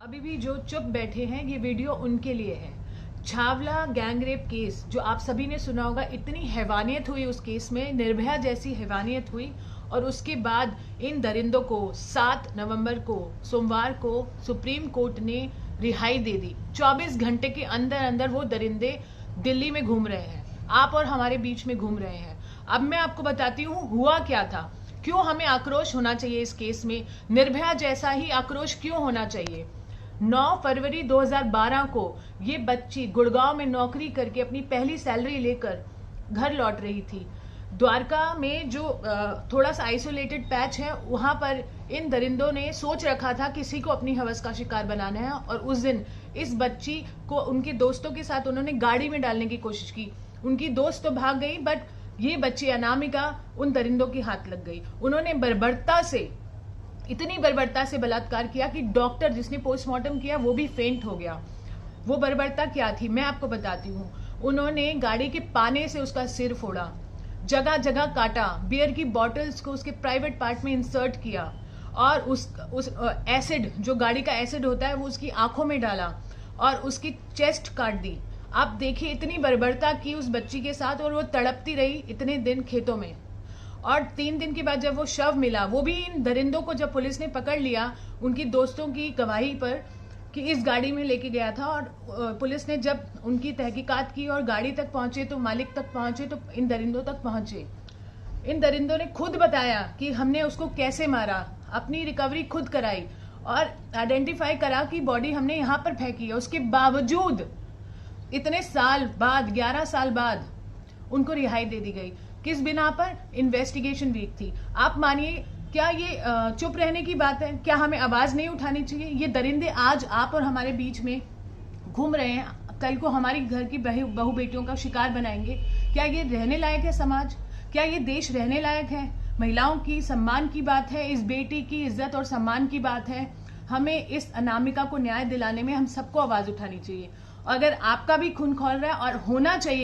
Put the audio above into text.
अभी भी जो चुप बैठे हैं ये वीडियो उनके लिए है। छावला गैंग रेप केस जो आप सभी ने सुना होगा, इतनी हैवानियत हुई उस केस में, निर्भया जैसी हैवानियत हुई। और उसके बाद इन दरिंदों को 7 नवंबर को सोमवार को सुप्रीम कोर्ट ने रिहाई दे दी। 24 घंटे के अंदर अंदर वो दरिंदे दिल्ली में घूम रहे हैं, आप और हमारे बीच में घूम रहे हैं। अब मैं आपको बताती हूँ हुआ क्या था, क्यों हमें आक्रोश होना चाहिए इस केस में, निर्भया जैसा ही आक्रोश क्यों होना चाहिए। 9 फरवरी 2012 को ये बच्ची गुड़गांव में नौकरी करके अपनी पहली सैलरी लेकर घर लौट रही थी। द्वारका में जो थोड़ा सा आइसोलेटेड पैच है, वहां पर इन दरिंदों ने सोच रखा था किसी को अपनी हवस का शिकार बनाना है। और उस दिन इस बच्ची को उनके दोस्तों के साथ उन्होंने गाड़ी में डालने की कोशिश की। उनकी दोस्त तो भाग गई, बट ये बच्ची अनामिका उन दरिंदों के हाथ लग गई। उन्होंने इतनी बर्बरता से बलात्कार किया कि डॉक्टर जिसने पोस्टमार्टम किया वो भी फेंट हो गया। वो बर्बरता क्या थी मैं आपको बताती हूँ। उन्होंने गाड़ी के पाने से उसका सिर फोड़ा, जगह जगह काटा, बियर की बॉटल्स को उसके प्राइवेट पार्ट में इंसर्ट किया और उस एसिड, जो गाड़ी का एसिड होता है, वो उसकी आंखों में डाला और उसकी चेस्ट काट दी। आप देखिए इतनी बर्बरता की उस बच्ची के साथ, और वो तड़पती रही इतने दिन खेतों में। और 3 दिन के बाद जब वो शव मिला, वो भी इन दरिंदों को जब पुलिस ने पकड़ लिया उनकी दोस्तों की गवाही पर कि इस गाड़ी में लेके गया था, और पुलिस ने जब उनकी तहकीकात की और गाड़ी तक पहुंचे तो मालिक तक पहुंचे तो इन दरिंदों तक पहुंचे। इन दरिंदों ने खुद बताया कि हमने उसको कैसे मारा, अपनी रिकवरी खुद कराई और आइडेंटिफाई करा कि बॉडी हमने यहाँ पर फेंकी है। उसके बावजूद इतने साल बाद, 11 साल बाद उनको रिहाई दे दी गई। किस बिना पर? इन्वेस्टिगेशन वीक थी। आप मानिए, क्या ये चुप रहने की बात है? क्या हमें आवाज नहीं उठानी चाहिए? ये दरिंदे आज आप और हमारे बीच में घूम रहे हैं, कल को हमारी घर की बहू बेटियों का शिकार बनाएंगे। क्या ये रहने लायक है समाज? क्या ये देश रहने लायक है? महिलाओं की सम्मान की बात है, इस बेटी की इज्जत और सम्मान की बात है। हमें इस अनामिका को न्याय दिलाने में हम सबको आवाज उठानी चाहिए। अगर आपका भी खून खौल रहा है और होना चाहिए